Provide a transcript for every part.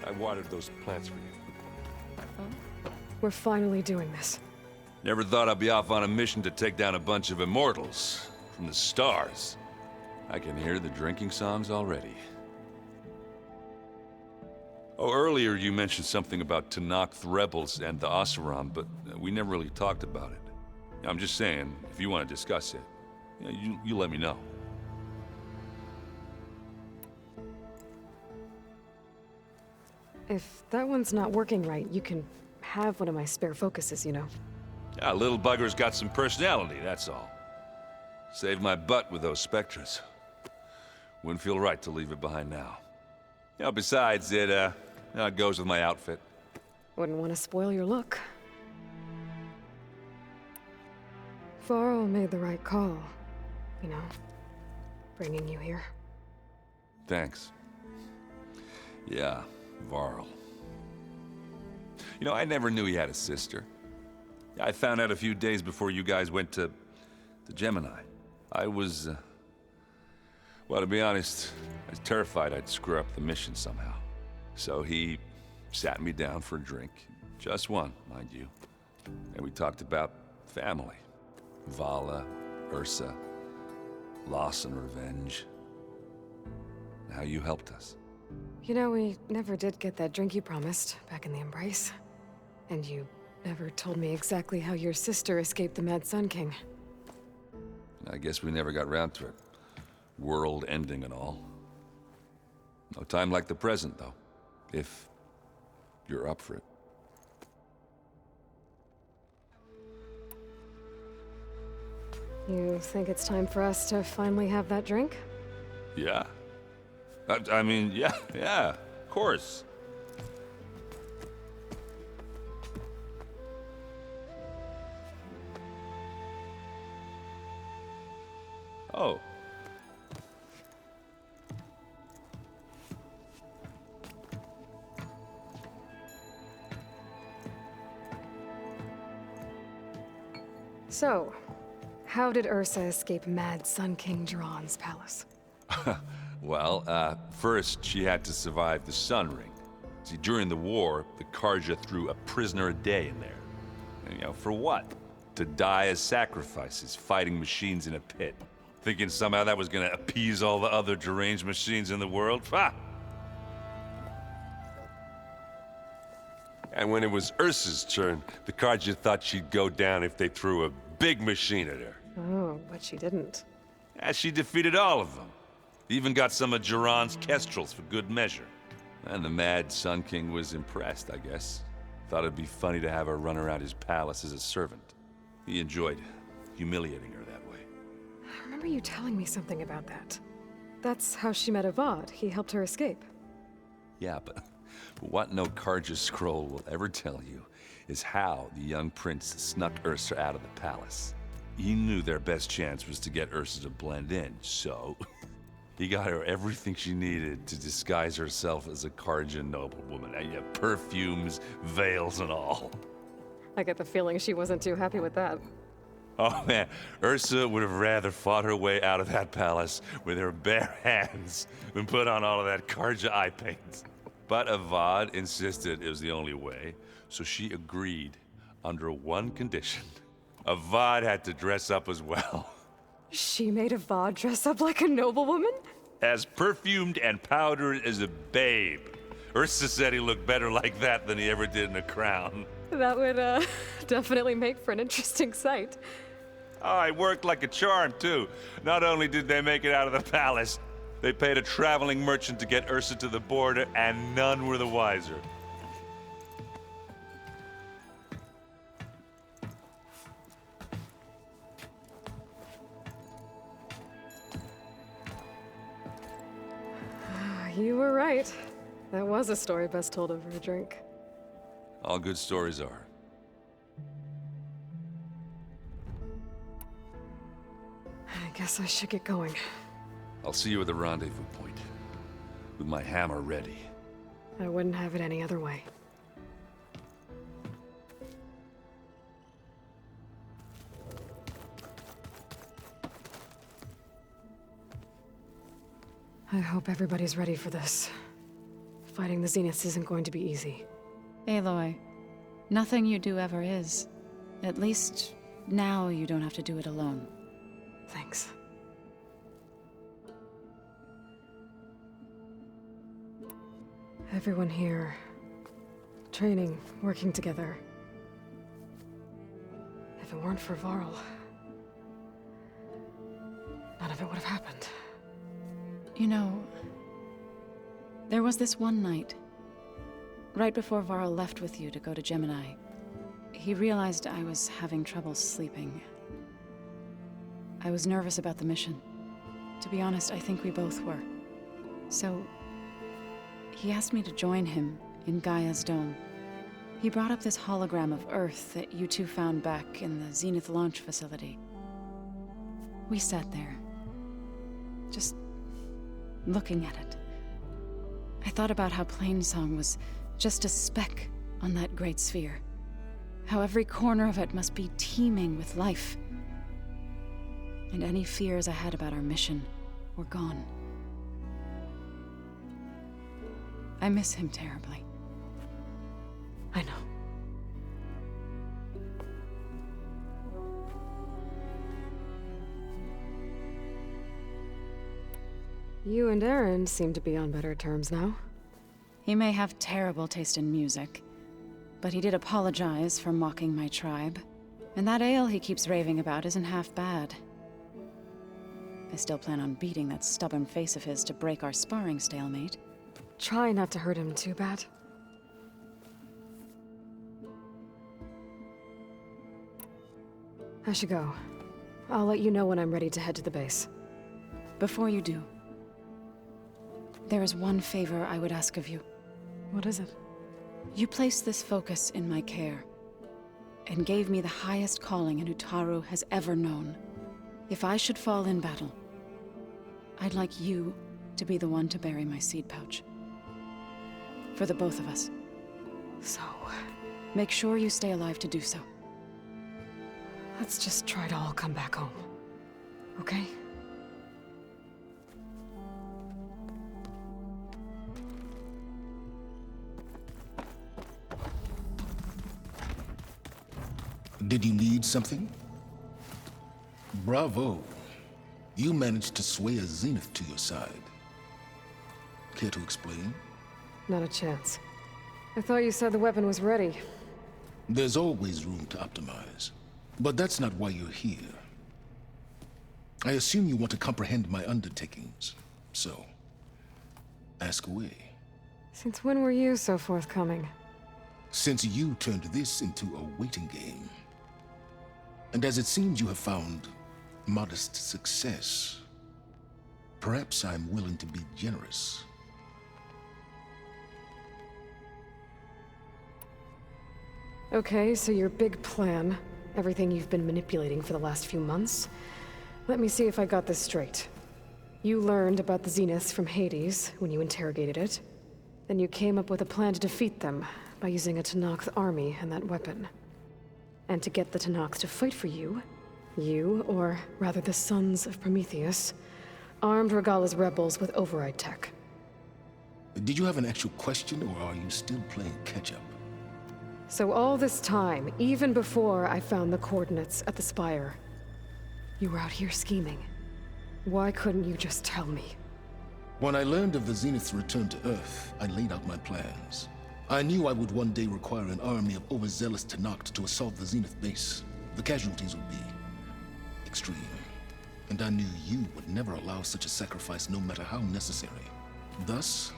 I watered those plants for you. We're finally doing this. Never thought I'd be off on a mission to take down a bunch of immortals from the stars. I can hear the drinking songs already. Oh, earlier you mentioned something about Tenakth rebels and the Oseram, but we never really talked about it. I'm just saying, if you want to discuss it, you let me know. If that one's not working right, you can have one of my spare focuses, you know. Yeah, little bugger's got some personality, that's all. Saved my butt with those Spectres. Wouldn't feel right to leave it behind now. You know, besides, it goes with my outfit. Wouldn't want to spoil your look. Varl made the right call. You know, bringing you here. Thanks. Yeah, Varl. You know, I never knew he had a sister. I found out a few days before you guys went to Gemini. I was, well, to be honest, I was terrified I'd screw up the mission somehow. So he sat me down for a drink. Just one, mind you. And we talked about family. Vala, Ursa, loss and revenge. How you helped us. You know, we never did get that drink you promised back in the Embrace. And you never told me exactly how your sister escaped the Mad Sun King. I guess we never got round to it. World ending and all. No time like the present, though. If you're up for it. You think it's time for us to finally have that drink? Yeah. I mean, yeah, of course. Oh. So, how did Ursa escape Mad Sun King Jiran's palace? Well, first she had to survive the Sun Ring. See, during the war, the Carja threw a prisoner a day in there. And, you know, for what? To die as sacrifices, fighting machines in a pit. Thinking somehow that was gonna appease all the other deranged machines in the world? Ha! And when it was Ursa's turn, the Carja thought she'd go down if they threw a big machine at her. Oh, but she didn't. And she defeated all of them. Even got some of Jiran's kestrels for good measure. And the Mad Sun King was impressed, I guess. Thought it'd be funny to have her run around his palace as a servant. He enjoyed humiliating her that way. I remember you telling me something about that. That's how she met Avad. He helped her escape. Yeah, but what no Carja scroll will ever tell you is how the young prince snuck Ursa out of the palace. He knew their best chance was to get Ursa to blend in, so he got her everything she needed to disguise herself as a Carja noblewoman. Yeah, perfumes, veils, and all. I get the feeling she wasn't too happy with that. Oh man, Ursa would have rather fought her way out of that palace with her bare hands than put on all of that Carja eye paint. But Avad insisted it was the only way, so she agreed under one condition. Avad had to dress up as well. She made Avad dress up like a noblewoman? As perfumed and powdered as a babe. Ursa said he looked better like that than he ever did in a crown. That would, definitely make for an interesting sight. Oh, it worked like a charm, too. Not only did they make it out of the palace, they paid a traveling merchant to get Ursa to the border, and none were the wiser. You were right. That was a story best told over a drink. All good stories are. I guess I should get going. I'll see you at the rendezvous point. With my hammer ready. I wouldn't have it any other way. I hope everybody's ready for this. Fighting the Zeniths isn't going to be easy. Aloy, nothing you do ever is. At least, now you don't have to do it alone. Thanks. Everyone here, training, working together. If it weren't for Varl, none of it would have happened. You know, there was this one night, right before Varl left with you to go to Gemini. He realized I was having trouble sleeping. I was nervous about the mission. To be honest, I think we both were. So, he asked me to join him in Gaia's dome. He brought up this hologram of Earth that you two found back in the Zenith launch facility. We sat there, just looking at it. I thought about how Plainsong was just a speck on that great sphere. How every corner of it must be teeming with life. And any fears I had about our mission were gone. I miss him terribly. I know. You and Aaron seem to be on better terms now. He may have terrible taste in music, but he did apologize for mocking my tribe. And that ale he keeps raving about isn't half bad. I still plan on beating that stubborn face of his to break our sparring stalemate. Try not to hurt him too bad. I should go. I'll let you know when I'm ready to head to the base. Before you do, there is one favor I would ask of you. What is it? You placed this focus in my care, and gave me the highest calling an Utaru has ever known. If I should fall in battle, I'd like you to be the one to bury my seed pouch. For the both of us. So, Make sure you stay alive to do so. let's just try to all come back home. Okay? Did you need something? Bravo. You managed to sway a Zenith to your side. Care to explain? Not a chance. I thought you said the weapon was ready. There's always room to optimize. But that's not why you're here. I assume you want to comprehend my undertakings. So, ask away. Since when were you so forthcoming? Since you turned this into a waiting game. And as it seems you have found modest success, perhaps I'm willing to be generous. Okay, so your big plan, everything you've been manipulating for the last few months. Let me see if I got this straight. You learned about the Zeniths from Hades when you interrogated it. Then you came up with a plan to defeat them by using a Tenakth army and that weapon. And to get the Tenakth to fight for you, or rather the Sons of Prometheus, armed Regalla's rebels with override tech. Did you have an actual question, or are you still playing catch-up? So all this time, even before I found the coordinates at the Spire, you were out here scheming. Why couldn't you just tell me? When I learned of the Zenith's return to Earth, I laid out my plans. I knew I would one day require an army of overzealous Tenakth to assault the Zenith base. The casualties would be extreme. And I knew you would never allow such a sacrifice, no matter how necessary. Thus,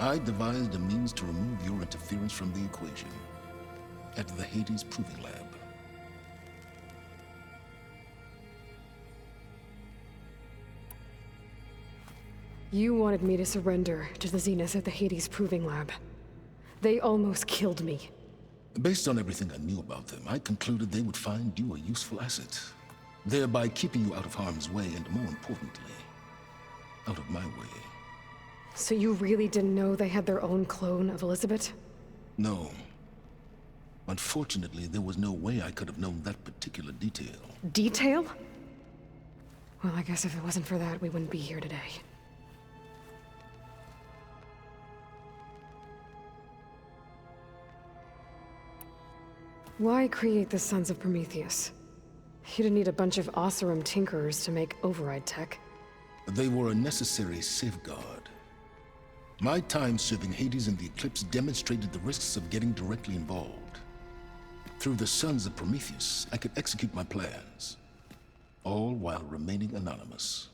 I devised a means to remove your interference from the equation. At the Hades Proving Lab. You wanted me to surrender to the Zeniths at the Hades Proving Lab. They almost killed me. Based on everything I knew about them, I concluded they would find you a useful asset, thereby keeping you out of harm's way and, more importantly, out of my way. So you really didn't know they had their own clone of Elizabeth? No. Unfortunately, there was no way I could have known that particular detail. Detail? Well, I guess if it wasn't for that, we wouldn't be here today. Why create the Sons of Prometheus? You didn't need a bunch of Oseram tinkerers to make override tech. They were a necessary safeguard. My time serving Hades in the Eclipse demonstrated the risks of getting directly involved. Through the Sons of Prometheus, I could execute my plans, all while remaining anonymous.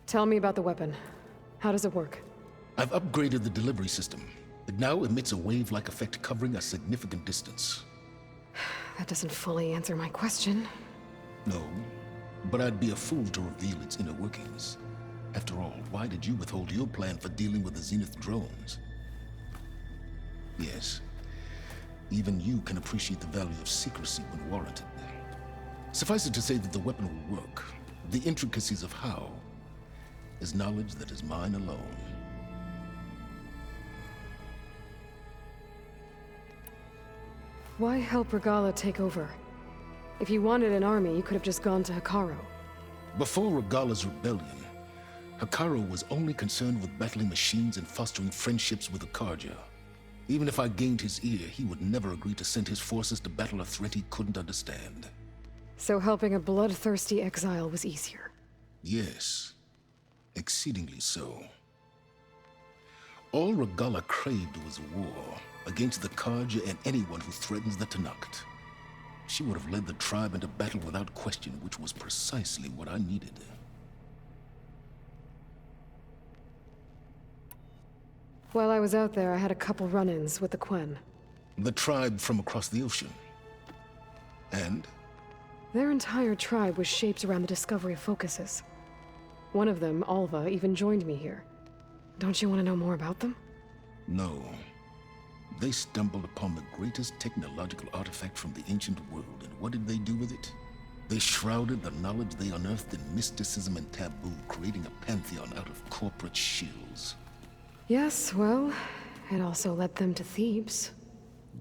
Tell me about the weapon. How does it work? I've upgraded the delivery system. It now emits a wave-like effect covering a significant distance. That doesn't fully answer my question. No, but I'd be a fool to reveal its inner workings. After all, why did you withhold your plan for dealing with the Zenith drones? Yes, even you can appreciate the value of secrecy when warranted. Suffice it to say that the weapon will work. The intricacies of how is knowledge that is mine alone. Why help Regalla take over? If you wanted an army, you could have just gone to Hekarro. Before Regalla's rebellion, Hekarro was only concerned with battling machines and fostering friendships with the Carja. Even if I gained his ear, he would never agree to send his forces to battle a threat he couldn't understand. So helping a bloodthirsty exile was easier. Yes, exceedingly so. All Regalla craved was war against the Carja and anyone who threatens the Tenakth. She would have led the tribe into battle without question, which was precisely what I needed. While I was out there, I had a couple run-ins with the Quen. The tribe from across the ocean. And? Their entire tribe was shaped around the discovery of focuses. One of them, Alva, even joined me here. Don't you want to know more about them? No. They stumbled upon the greatest technological artifact from the ancient world, and what did they do with it? They shrouded the knowledge they unearthed in mysticism and taboo, creating a pantheon out of corporate shills. Yes, well, it also led them to Thebes.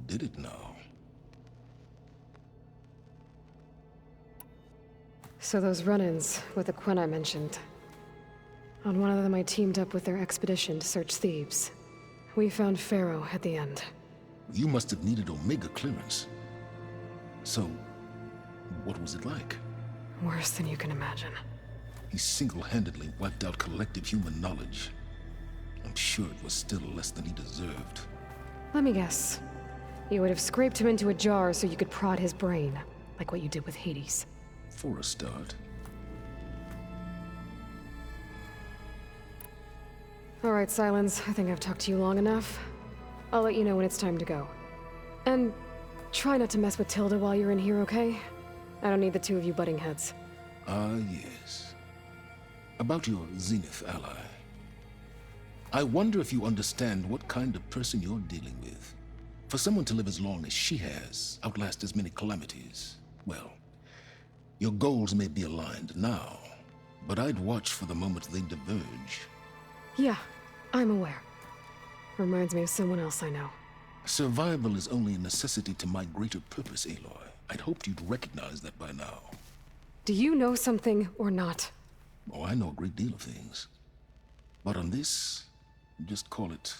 Did it now? So those run-ins with the Quen I mentioned. On one of them I teamed up with their expedition to search Thebes. We found Pharaoh at the end. You must have needed Omega clearance. So, what was it like? Worse than you can imagine. He single-handedly wiped out collective human knowledge. I'm sure it was still less than he deserved. Let me guess. You would have scraped him into a jar so you could prod his brain, like what you did with Hades. For a start. All right, Silence. I think I've talked to you long enough. I'll let you know when it's time to go. And try not to mess with Tilda while you're in here, okay? I don't need the two of you butting heads. Ah, yes. About your Zenith ally. I wonder if you understand what kind of person you're dealing with. For someone to live as long as she has, outlast as many calamities, well, your goals may be aligned now, but I'd watch for the moment they diverge. Yeah, I'm aware. Reminds me of someone else I know. Survival is only a necessity to my greater purpose, Aloy. I'd hoped you'd recognize that by now. Do you know something or not? Oh, I know a great deal of things. But on this, just call it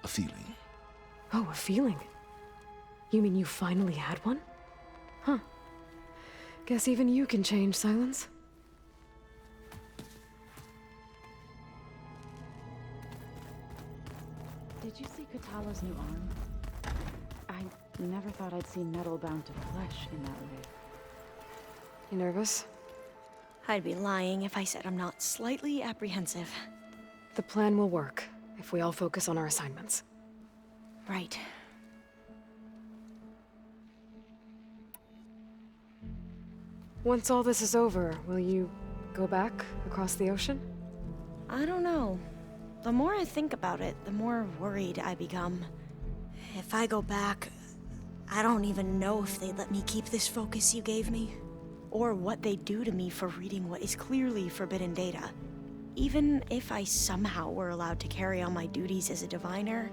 a feeling. Oh, a feeling? You mean you finally had one? Huh. Guess even you can change, Silence. Did you see Katala's new arm? I never thought I'd see metal bound to flesh in that way. You nervous? I'd be lying if I said I'm not slightly apprehensive. The plan will work if we all focus on our assignments. Right. Once all this is over, will you go back across the ocean? I don't know. The more I think about it, the more worried I become. If I go back, I don't even know if they'd let me keep this focus you gave me, or what they'd do to me for reading what is clearly forbidden data. Even if I somehow were allowed to carry on my duties as a diviner,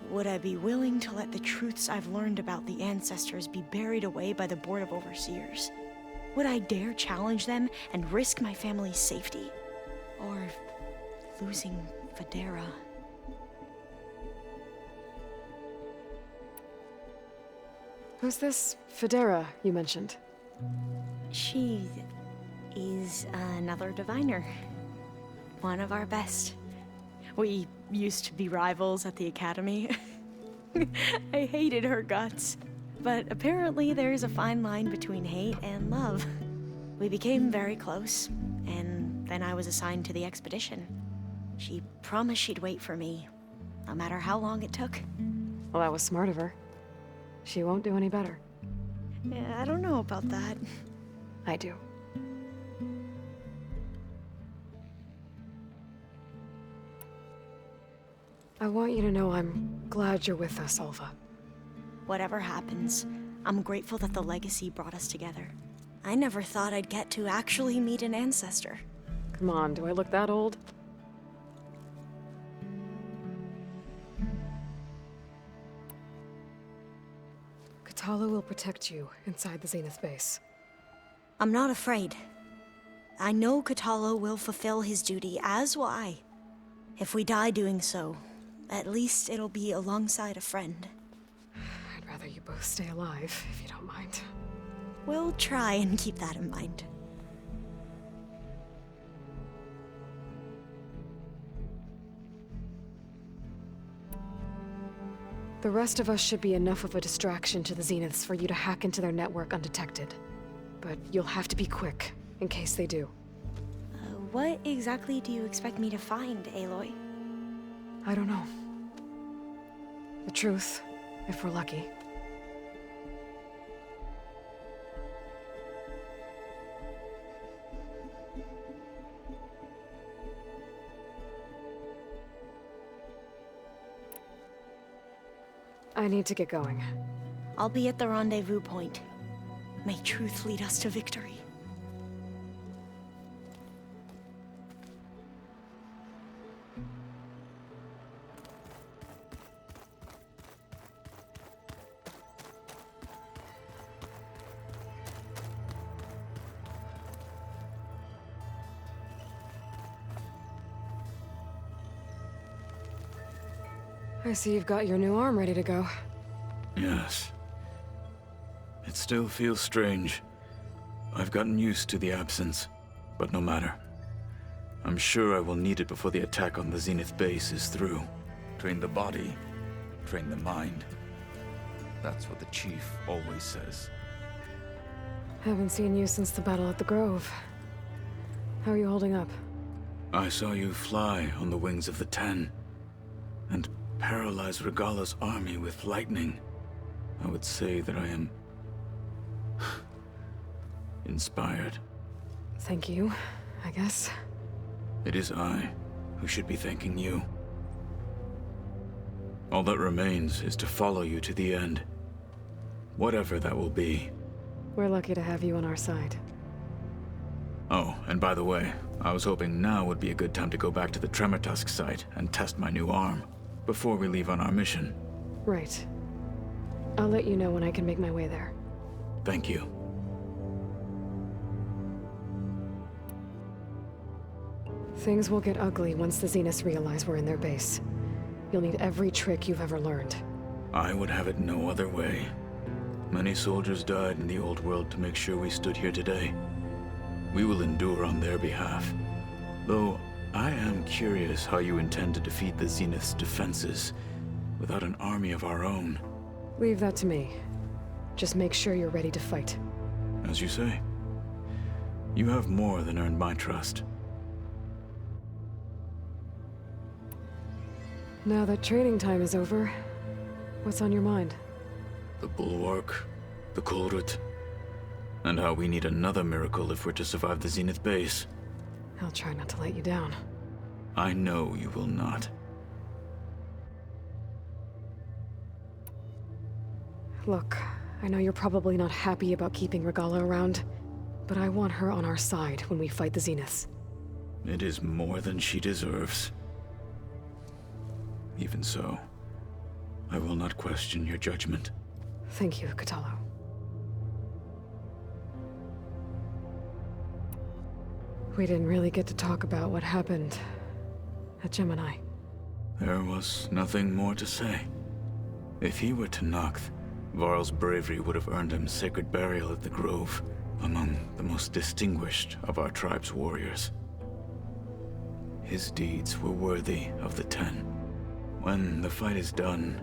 would I be willing to let the truths I've learned about the ancestors be buried away by the Board of Overseers? Would I dare challenge them and risk my family's safety? Or losing Videra? Who's this Federa you mentioned? She is another diviner. One of our best. We used to be rivals at the academy. I hated her guts. But apparently there's a fine line between hate and love. We became very close, and then I was assigned to the expedition. She promised she'd wait for me, no matter how long it took. Well, that was smart of her. She won't do any better. Yeah, I don't know about that. I do. I want you to know I'm glad you're with us, Alva. Whatever happens, I'm grateful that the legacy brought us together. I never thought I'd get to actually meet an ancestor. Come on, do I look that old? Katala will protect you inside the Zenith base. I'm not afraid. I know Katala will fulfill his duty, as will I. If we die doing so, at least it'll be alongside a friend. I'd rather you both stay alive, if you don't mind. We'll try and keep that in mind. The rest of us should be enough of a distraction to the Zeniths for you to hack into their network undetected. But you'll have to be quick, in case they do. What exactly do you expect me to find, Aloy? I don't know. The truth, if we're lucky. I need to get going. I'll be at the rendezvous point. May truth lead us to victory. I see you've got your new arm ready to go. Yes. It still feels strange. I've gotten used to the absence, but no matter. I'm sure I will need it before the attack on the Zenith base is through. Train the body, train the mind. That's what the Chief always says. Haven't seen you since the battle at the Grove. How are you holding up? I saw you fly on the wings of the Ten, and paralyze Regalla's army with lightning. I would say that I am inspired. Thank you, I guess. It is I who should be thanking you. All that remains is to follow you to the end. Whatever that will be. We're lucky to have you on our side. Oh, and by the way, I was hoping now would be a good time to go back to the Tremortusk site and test my new arm, before we leave on our mission. Right. I'll let you know when I can make my way there. Thank you. Things will get ugly once the Zeniths realize we're in their base. You'll need every trick you've ever learned. I would have it no other way. Many soldiers died in the old world to make sure we stood here today. We will endure on their behalf. Though, I am curious how you intend to defeat the Zenith's defenses without an army of our own. Leave that to me. Just make sure you're ready to fight. As you say. You have more than earned my trust. Now that training time is over, what's on your mind? The Bulwark, the Kulrut, and how we need another miracle if we're to survive the Zenith base. I'll try not to let you down. I know you will not. Look, I know you're probably not happy about keeping Regalla around, but I want her on our side when we fight the Zeniths. It is more than she deserves. Even so, I will not question your judgment. Thank you, Kotallo. We didn't really get to talk about what happened at Gemini. There was nothing more to say. If he were to Noct, Varl's bravery would have earned him sacred burial at the Grove, among the most distinguished of our tribe's warriors. His deeds were worthy of the Ten. When the fight is done,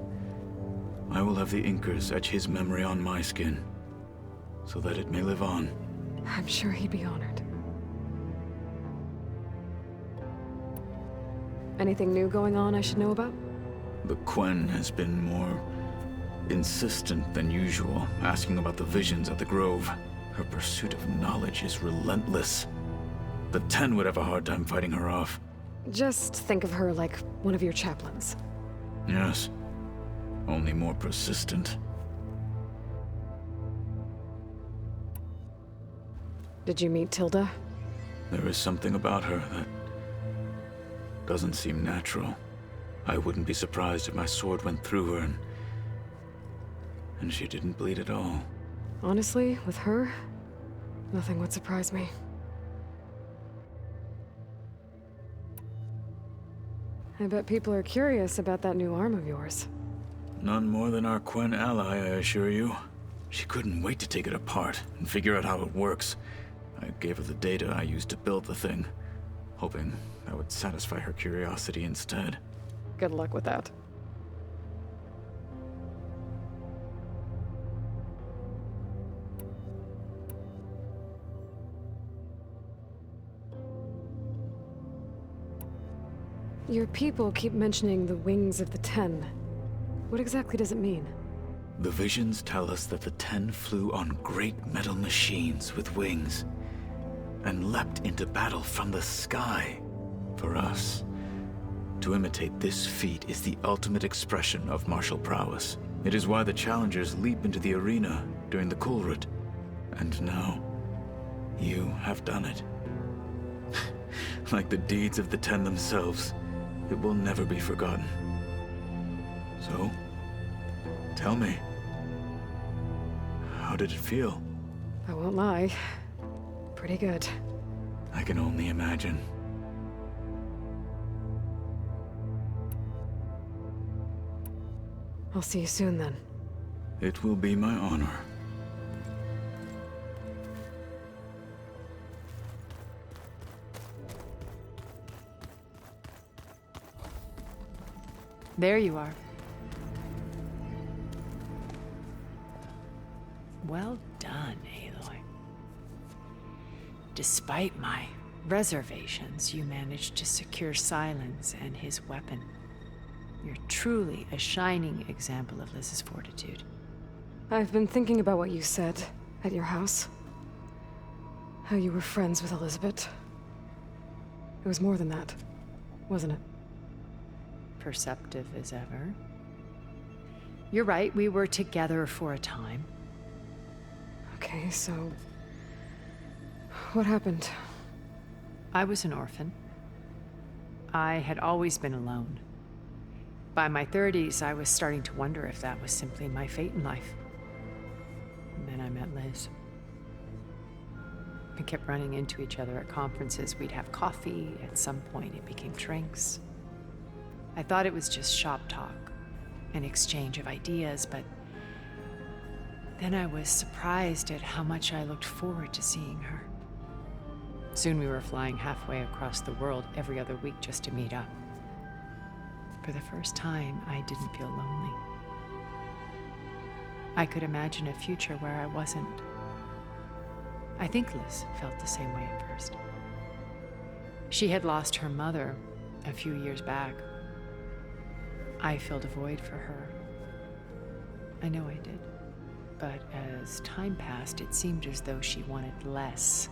I will have the Inkers etch his memory on my skin, so that it may live on. I'm sure he'd be honored. Anything new going on I should know about? The Quen has been more insistent than usual, asking about the visions at the Grove. Her pursuit of knowledge is relentless. The Ten would have a hard time fighting her off. Just think of her like one of your chaplains. Yes, only more persistent. Did you meet Tilda? There is something about her that doesn't seem natural. I wouldn't be surprised if my sword went through her and she didn't bleed at all. Honestly, with her, nothing would surprise me. I bet people are curious about that new arm of yours. None more than our Quen ally, I assure you. She couldn't wait to take it apart and figure out how it works. I gave her the data I used to build the thing, hoping that would satisfy her curiosity instead. Good luck with that. Your people keep mentioning the wings of the Ten. What exactly does it mean? The visions tell us that the Ten flew on great metal machines with wings and leapt into battle from the sky. For us, to imitate this feat is the ultimate expression of martial prowess. It is why the challengers leap into the arena during the Kulrut. And now, you have done it. Like the deeds of the Ten themselves, it will never be forgotten. So, tell me, how did it feel? I won't lie. Pretty good. I can only imagine. I'll see you soon then. It will be my honor. There you are. Well done, Aloy. Despite my reservations, you managed to secure Silence and his weapon. You're truly a shining example of Liz's fortitude. I've been thinking about what you said at your house. How you were friends with Elizabeth. It was more than that, wasn't it? Perceptive as ever. You're right, we were together for a time. Okay, so... what happened? I was an orphan. I had always been alone. By my 30s, I was starting to wonder if that was simply my fate in life. And then I met Liz. We kept running into each other at conferences. We'd have coffee. At some point, it became drinks. I thought it was just shop talk, an exchange of ideas, but then I was surprised at how much I looked forward to seeing her. Soon we were flying halfway across the world every other week just to meet up. For the first time, I didn't feel lonely. I could imagine a future where I wasn't. I think Liz felt the same way at first. She had lost her mother a few years back. I filled a void for her. I know I did. But as time passed, it seemed as though she wanted less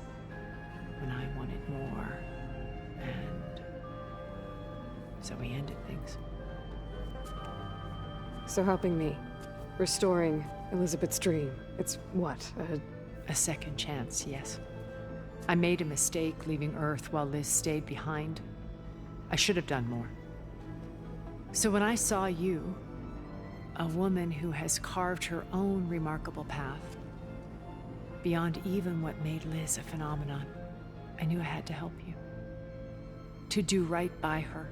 when I wanted more. And so we ended things. So helping me. Restoring Elizabeth's dream. It's what? A second chance, yes. I made a mistake leaving Earth while Liz stayed behind. I should have done more. So when I saw you, a woman who has carved her own remarkable path, beyond even what made Liz a phenomenon, I knew I had to help you. To do right by her.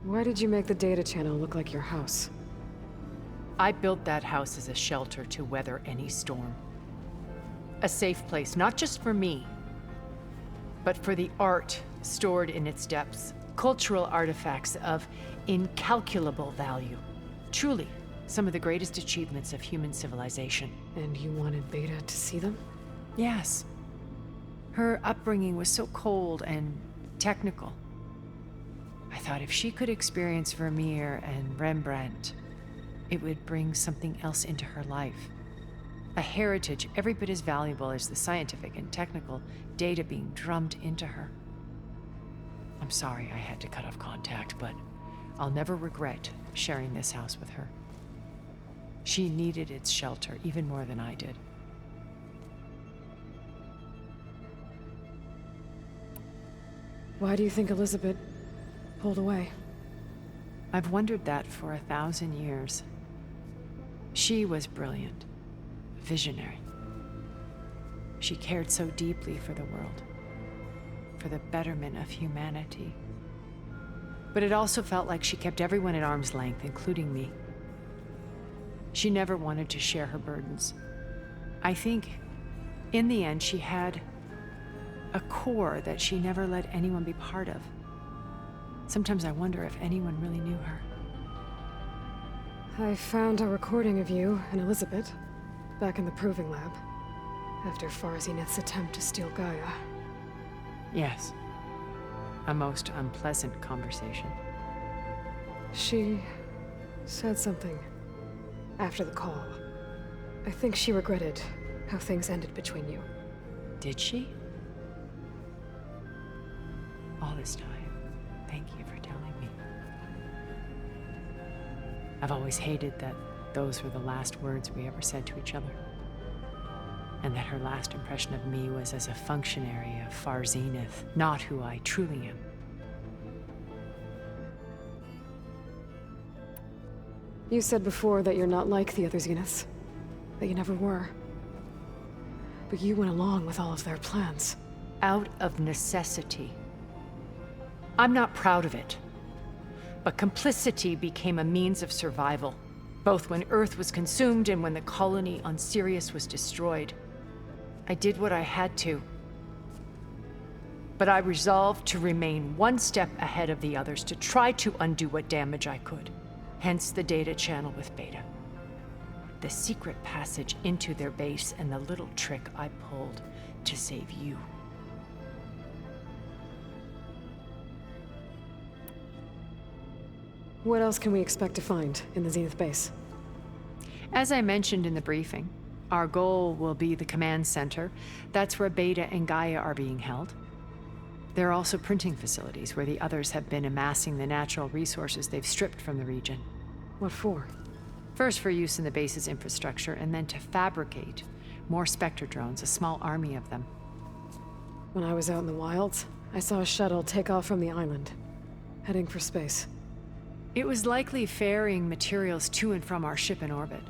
Why did you make the data channel look like your house? I built that house as a shelter to weather any storm. A safe place, not just for me, but for the art stored in its depths. Cultural artifacts of incalculable value. Truly, some of the greatest achievements of human civilization. And you wanted Beta to see them? Yes. Her upbringing was so cold and technical. I thought if she could experience Vermeer and Rembrandt, it would bring something else into her life. A heritage every bit as valuable as the scientific and technical data being drummed into her. I'm sorry I had to cut off contact, but I'll never regret sharing this house with her. She needed its shelter even more than I did. Why do you think Elizabeth pulled away? I've wondered that for 1,000 years. She was brilliant, visionary. She cared so deeply for the world, for the betterment of humanity. But it also felt like she kept everyone at arm's length, including me. She never wanted to share her burdens. I think, in the end, she had a core that she never let anyone be part of. Sometimes I wonder if anyone really knew her. I found a recording of you and Elizabeth back in the Proving Lab after Far Zenith's attempt to steal Gaia. Yes. A most unpleasant conversation. She said something after the call. I think she regretted how things ended between you. Did she? All this time, thank you for telling me. I've always hated that those were the last words we ever said to each other. And that her last impression of me was as a functionary of Far Zenith, not who I truly am. You said before that you're not like the other Zeniths. That you never were. But you went along with all of their plans. Out of necessity. I'm not proud of it. But complicity became a means of survival, both when Earth was consumed and when the colony on Sirius was destroyed. I did what I had to. But I resolved to remain one step ahead of the others, to try to undo what damage I could. Hence the data channel with Beta. The secret passage into their base and the little trick I pulled to save you. What else can we expect to find in the Zenith base? As I mentioned in the briefing, our goal will be the command center. That's where Beta and Gaia are being held. There are also printing facilities where the others have been amassing the natural resources they've stripped from the region. What for? First for use in the base's infrastructure, and then to fabricate more Spectre drones, a small army of them. When I was out in the wilds, I saw a shuttle take off from the island, heading for space. It was likely ferrying materials to and from our ship in orbit.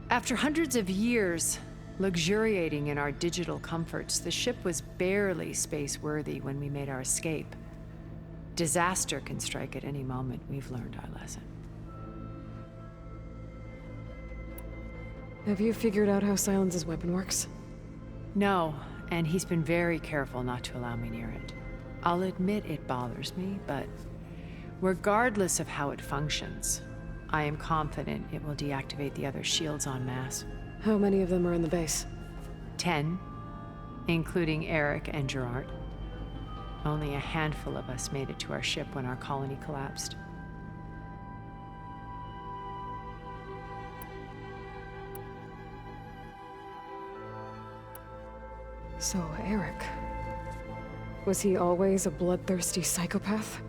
After hundreds of years luxuriating in our digital comforts, the ship was barely space-worthy when we made our escape. Disaster can strike at any moment. We've learned our lesson. Have you figured out how Silenz's weapon works? No, and he's been very careful not to allow me near it. I'll admit it bothers me, but regardless of how it functions, I am confident it will deactivate the other shields en masse. How many of them are in the base? 10, including Eric and Gerard. Only a handful of us made it to our ship when our colony collapsed. So, Eric. Was he always a bloodthirsty psychopath?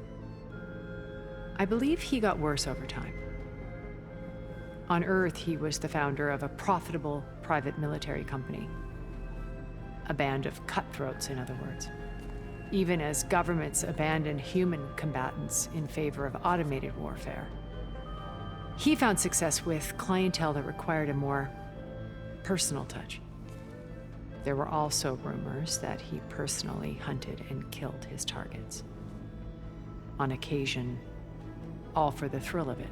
I believe he got worse over time. On Earth, he was the founder of a profitable private military company. A band of cutthroats, in other words. Even as governments abandoned human combatants in favor of automated warfare. He found success with clientele that required a more personal touch. There were also rumors that he personally hunted and killed his targets. On occasion, all for the thrill of it.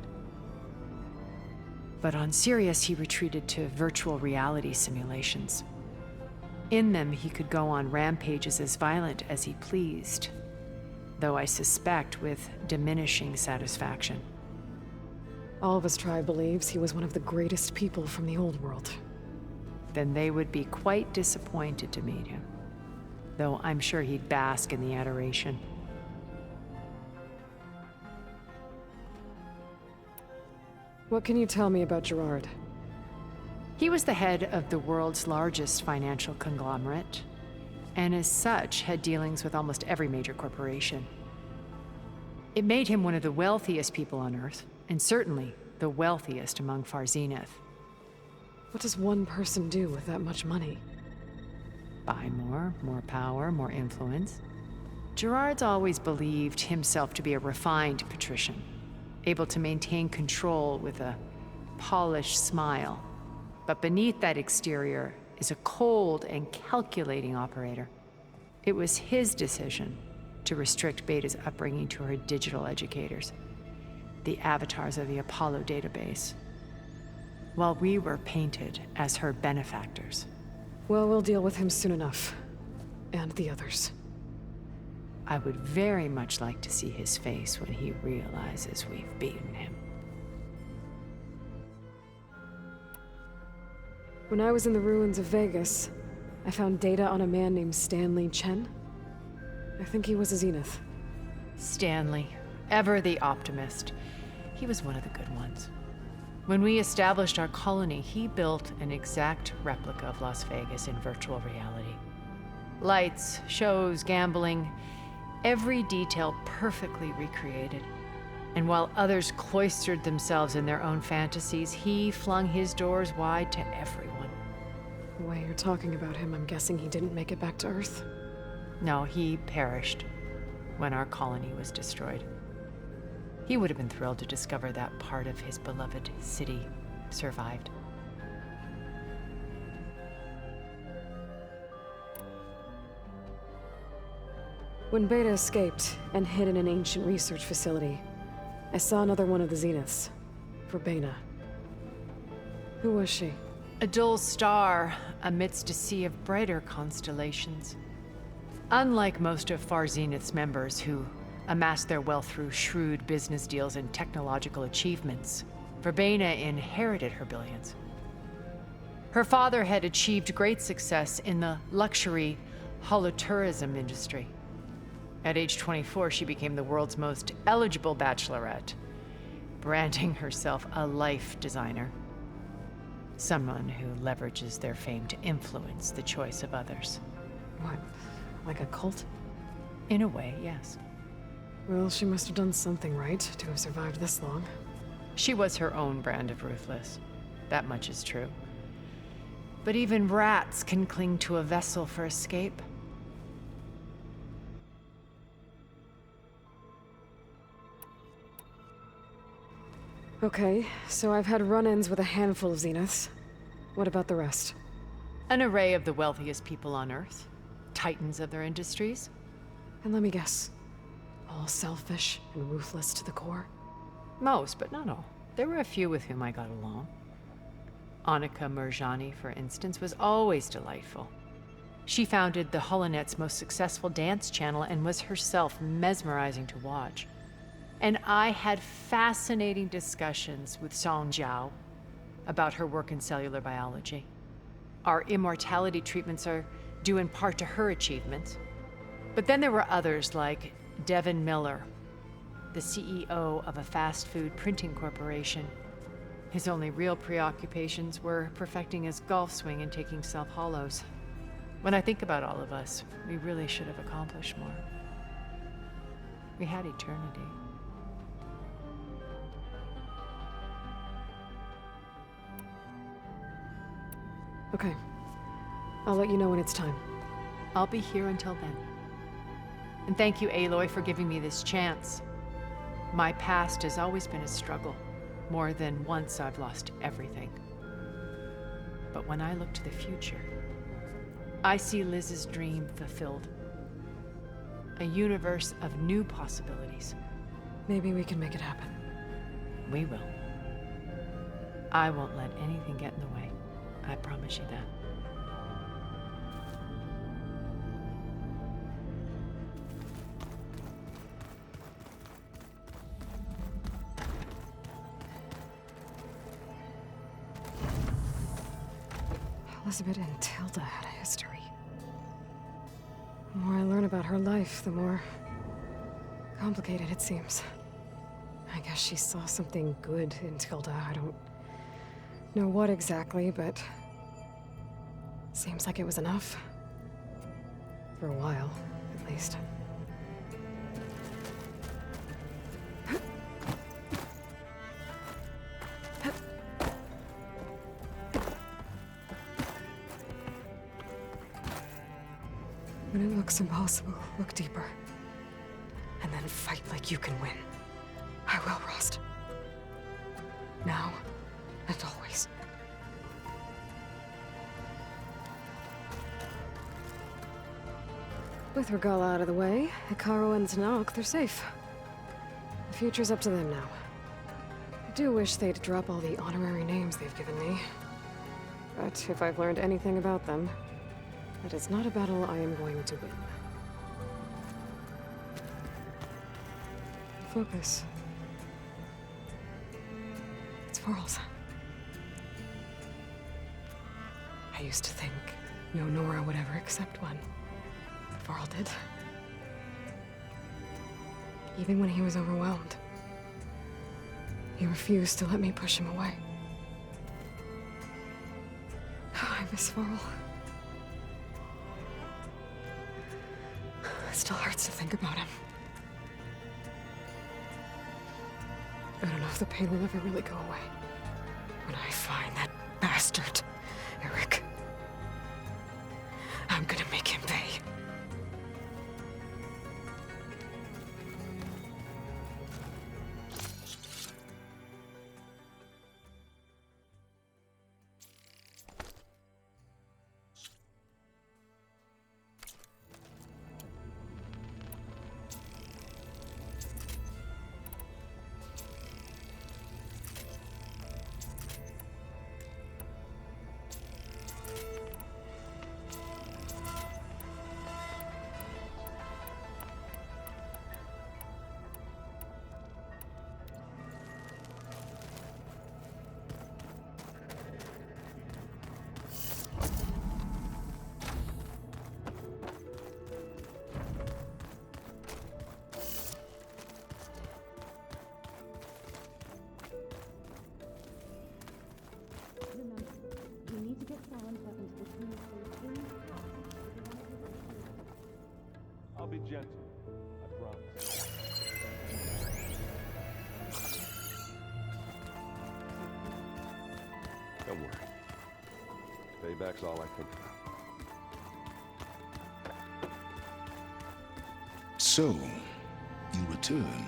But on Sirius, he retreated to virtual reality simulations. In them, he could go on rampages as violent as he pleased, though I suspect with diminishing satisfaction. Alva's tribe believes he was one of the greatest people from the old world. Then they would be quite disappointed to meet him, though I'm sure he'd bask in the adoration. What can you tell me about Gerard? He was the head of the world's largest financial conglomerate, and as such had dealings with almost every major corporation. It made him one of the wealthiest people on Earth, and certainly the wealthiest among Far Zenith. What does one person do with that much money? Buy more power, more influence. Gerard's always believed himself to be a refined patrician, able to maintain control with a polished smile. But beneath that exterior is a cold and calculating operator. It was his decision to restrict Beta's upbringing to her digital educators, the avatars of the Apollo database, while we were painted as her benefactors. Well, we'll deal with him soon enough. And the others. I would very much like to see his face when he realizes we've beaten him. When I was in the ruins of Vegas, I found data on a man named Stanley Chen. I think he was a Zenith. Stanley, ever the optimist. He was one of the good ones. When we established our colony, he built an exact replica of Las Vegas in virtual reality. Lights, shows, gambling, every detail perfectly recreated. And while others cloistered themselves in their own fantasies, he flung his doors wide to everyone. The way you're talking about him, I'm guessing he didn't make it back to Earth? No, he perished when our colony was destroyed. He would have been thrilled to discover that part of his beloved city survived. When Beta escaped and hid in an ancient research facility, I saw another one of the Zeniths, Verbena. Who was she? A dull star amidst a sea of brighter constellations. Unlike most of Far Zenith's members who amassed their wealth through shrewd business deals and technological achievements, Verbena inherited her billions. Her father had achieved great success in the luxury holotourism industry. At age 24, she became the world's most eligible bachelorette, branding herself a life designer. Someone who leverages their fame to influence the choice of others. What, like a cult? In a way, yes. Well, she must have done something right to have survived this long. She was her own brand of ruthless. That much is true. But even rats can cling to a vessel for escape. Okay, so I've had run-ins with a handful of Zeniths. What about the rest? An array of the wealthiest people on Earth. Titans of their industries. And let me guess. All selfish and ruthless to the core? Most, but not all. There were a few with whom I got along. Annika Murjani, for instance, was always delightful. She founded the Holonet's most successful dance channel and was herself mesmerizing to watch. And I had fascinating discussions with Song Jiao about her work in cellular biology. Our immortality treatments are due in part to her achievements. But then there were others like Devin Miller, the CEO of a fast food printing corporation. His only real preoccupations were perfecting his golf swing and taking self-hollows. When I think about all of us, we really should have accomplished more. We had eternity. Okay. I'll let you know when it's time. I'll be here until then. And thank you, Aloy, for giving me this chance. My past has always been a struggle. More than once I've lost everything. But when I look to the future, I see Liz's dream fulfilled. A universe of new possibilities. Maybe we can make it happen. We will. I won't let anything get in the way. I promise you that. Elizabeth and Tilda had a history. The more I learn about her life, the more complicated it seems. I guess she saw something good in Tilda. I don't know what exactly, but seems like it was enough. For a while, at least. When it looks impossible, look deeper. And then fight like you can win. I will, Rost. Now and always. With Regalla out of the way, Hekarro and Tenakth, they're safe. The future's up to them now. I do wish they'd drop all the honorary names they've given me. But if I've learned anything about them, that is not a battle I am going to win. Focus. It's Varl's. I used to think no Nora would ever accept one. But Varl did. Even when he was overwhelmed. He refused to let me push him away. I miss Varl. It still hurts to think about him. I don't know if the pain will ever really go away. When I find that bastard, Eric, I'm gonna make him pay. I'll be gentle, I promise. Don't worry. Payback's all I think about. So, you return.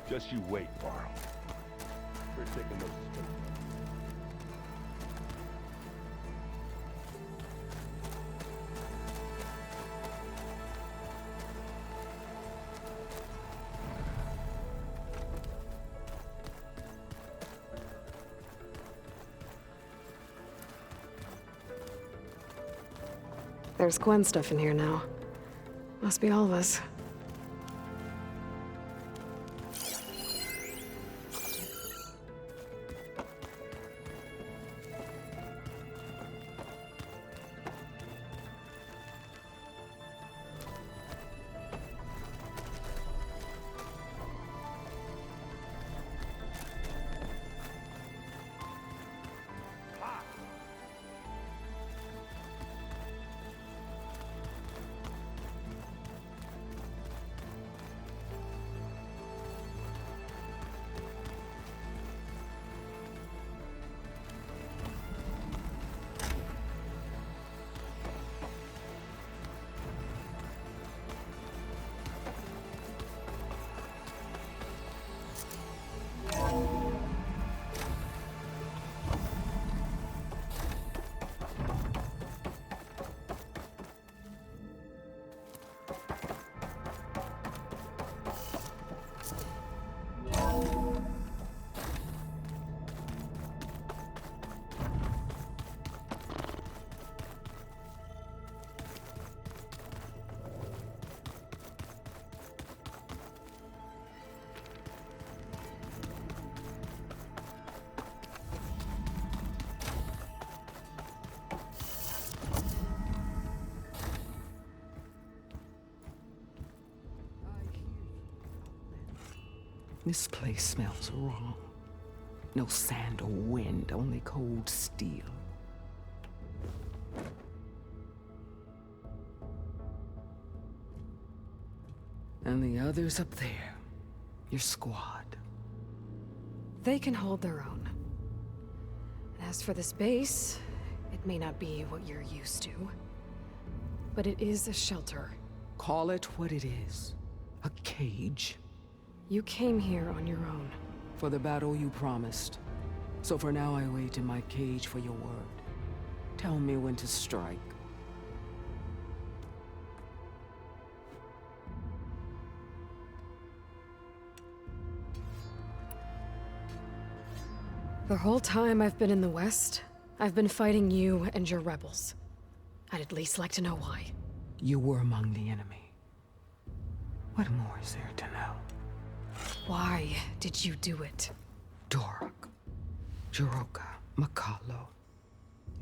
Just you wait, Varl. We're taking those steps. There's Gwen stuff in here now. Must be all of us. This place smells wrong. No sand or wind, only cold steel. And the others up there, your squad. They can hold their own. And as for this base, it may not be what you're used to, but it is a shelter. Call it what it is. A cage. You came here on your own. For the battle you promised. So for now I wait in my cage for your word. Tell me when to strike. The whole time I've been in the West, I've been fighting you and your rebels. I'd at least like to know why. You were among the enemy. What more is there to know? Why did you do it? Dorok, Jiroka, Makalo,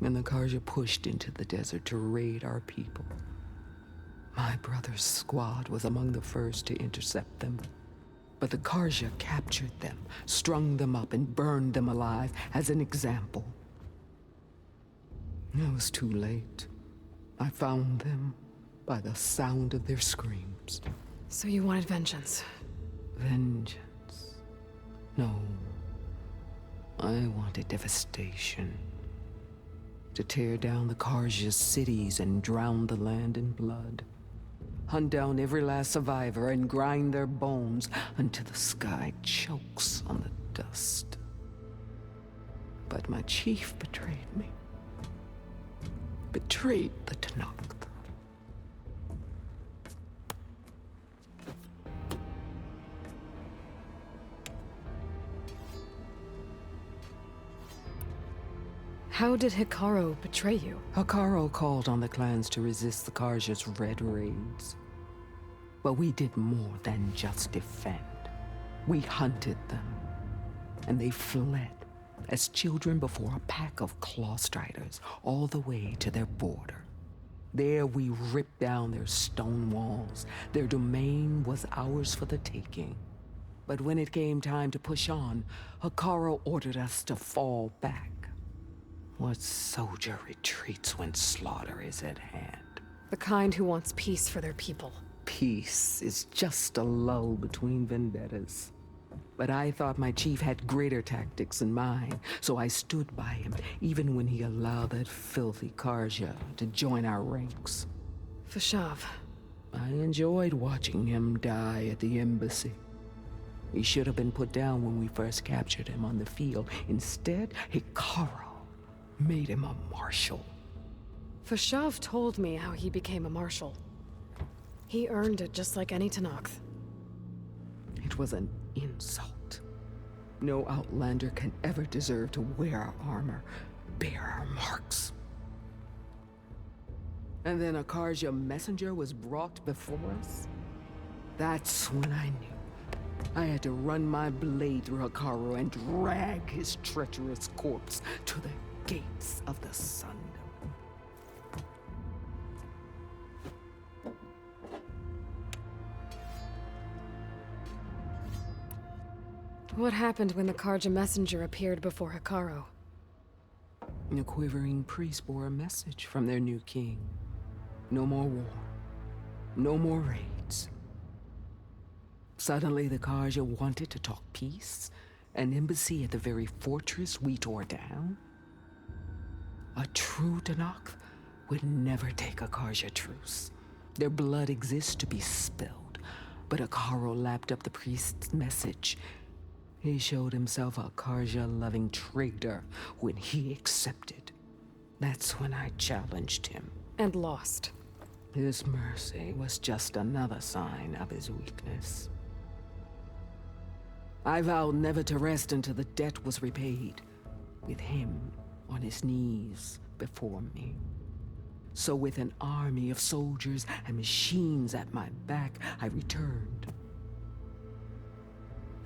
and the Karja pushed into the desert to raid our people. My brother's squad was among the first to intercept them. But the Karja captured them, strung them up, and burned them alive as an example. It was too late. I found them by the sound of their screams. So you wanted vengeance? Vengeance? No. I wanted devastation. To tear down the Karja's cities and drown the land in blood. Hunt down every last survivor and grind their bones until the sky chokes on the dust. But my chief betrayed me. Betrayed the Tenakth. How did Hikaru betray you? Hikaru called on the clans to resist the Karja's red raids. But we did more than just defend. We hunted them, and they fled as children before a pack of claw striders all the way to their border. There we ripped down their stone walls. Their domain was ours for the taking. But when it came time to push on, Hikaru ordered us to fall back. What soldier retreats when slaughter is at hand? The kind who wants peace for their people. Peace is just a lull between vendettas. But I thought my chief had greater tactics in mind, so I stood by him, even when he allowed that filthy Karja to join our ranks. Fashav. I enjoyed watching him die at the embassy. He should have been put down when we first captured him on the field. Instead, Hikaru made him a marshal. Fashav told me how he became a marshal. He earned it just like any Tenakth. It was an insult. No outlander can ever deserve to wear our armor, bear our marks. And then a Karja messenger was brought before us? That's when I knew. I had to run my blade through Hikaru and drag his treacherous corpse to the gates of the Sun. What happened when the Karja messenger appeared before Hikaru? The quivering priest bore a message from their new king. No more war. No more raids. Suddenly the Karja wanted to talk peace? An embassy at the very fortress we tore down? A true Tenakth would never take a Karja truce. Their blood exists to be spilled, but Hikaru lapped up the priest's message. He showed himself a Karja-loving traitor when he accepted. That's when I challenged him. And lost. His mercy was just another sign of his weakness. I vowed never to rest until the debt was repaid, with him on his knees before me. So with an army of soldiers and machines at my back, I returned.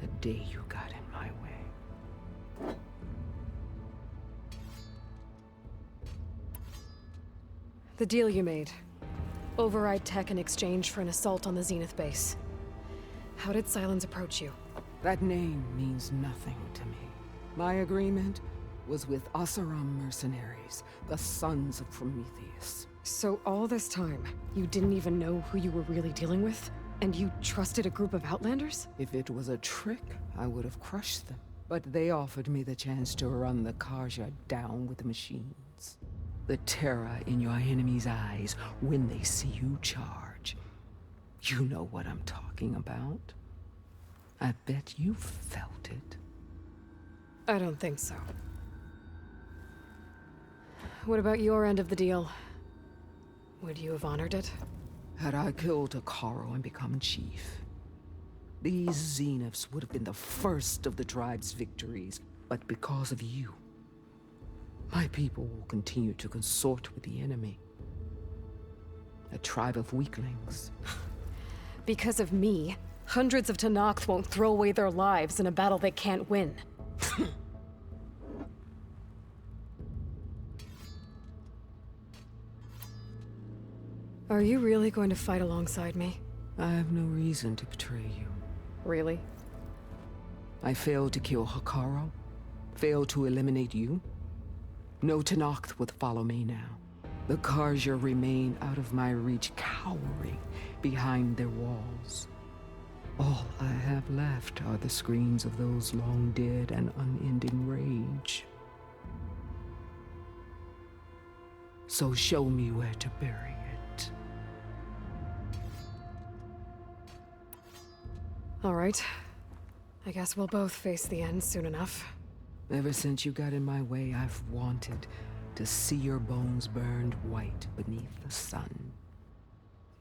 The day you got in my way. The deal you made. Override tech in exchange for an assault on the Zenith base. How did Sylens approach you? That name means nothing to me. My agreement was with Oseram mercenaries, the sons of Prometheus. So all this time, you didn't even know who you were really dealing with? And you trusted a group of Outlanders? If it was a trick, I would have crushed them. But they offered me the chance to run the Carja down with the machines. The terror in your enemy's eyes when they see you charge. You know what I'm talking about. I bet you felt it. I don't think so. What about your end of the deal? Would you have honored it? Had I killed Hekarro and become chief, these Zeniths would have been the first of the tribe's victories. But because of you, my people will continue to consort with the enemy. A tribe of weaklings. Because of me, hundreds of Tenakth won't throw away their lives in a battle they can't win. Are you really going to fight alongside me? I have no reason to betray you. Really? I failed to kill Hekarro, failed to eliminate you. No Tenakth would follow me now. The Carja remain out of my reach, cowering behind their walls. All I have left are the screams of those long dead and unending rage. So show me where to bury it. All right. I guess we'll both face the end soon enough. Ever since you got in my way, I've wanted to see your bones burned white beneath the sun.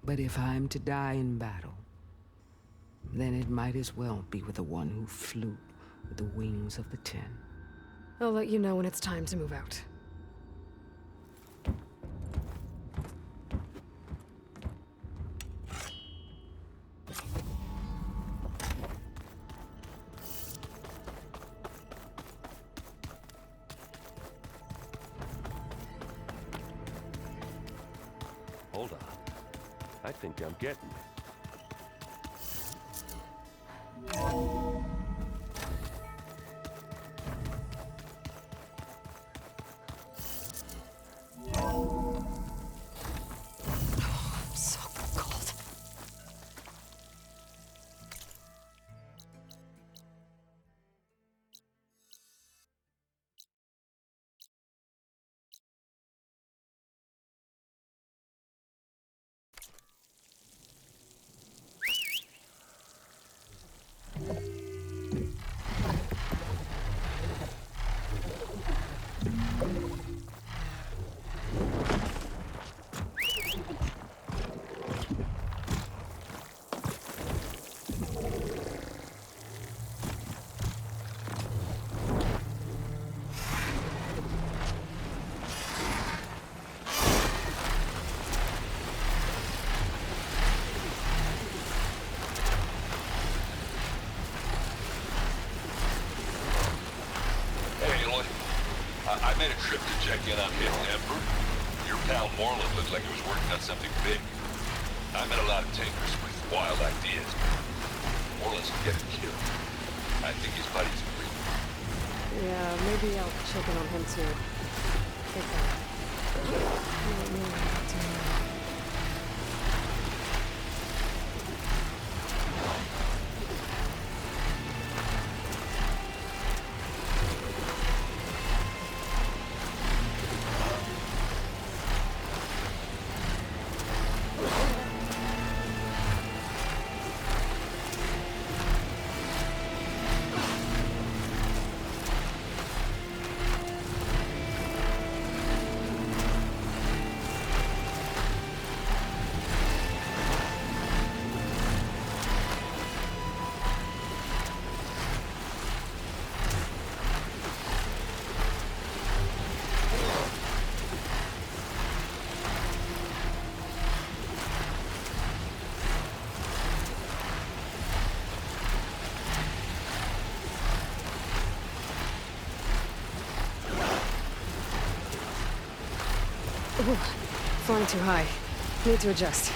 But if I'm to die in battle, then it might as well be with the one who flew with the wings of the Ten. I'll let you know when it's time to move out. Hold on. I think I'm getting it. So cold. I made a trip to check in on Hidden Emperor. Your pal Morlund looked like he was working on something big. I met a lot of takers with wild ideas. Morlund's getting killed. I think his buddy's free. Yeah, maybe I'll check in on him too. Take care. Let me know what to know. Ooh, flying too high. Need to adjust.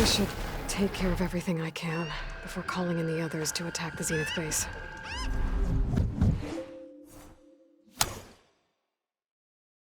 should take care of everything I can before calling in the others to attack the Zenith base.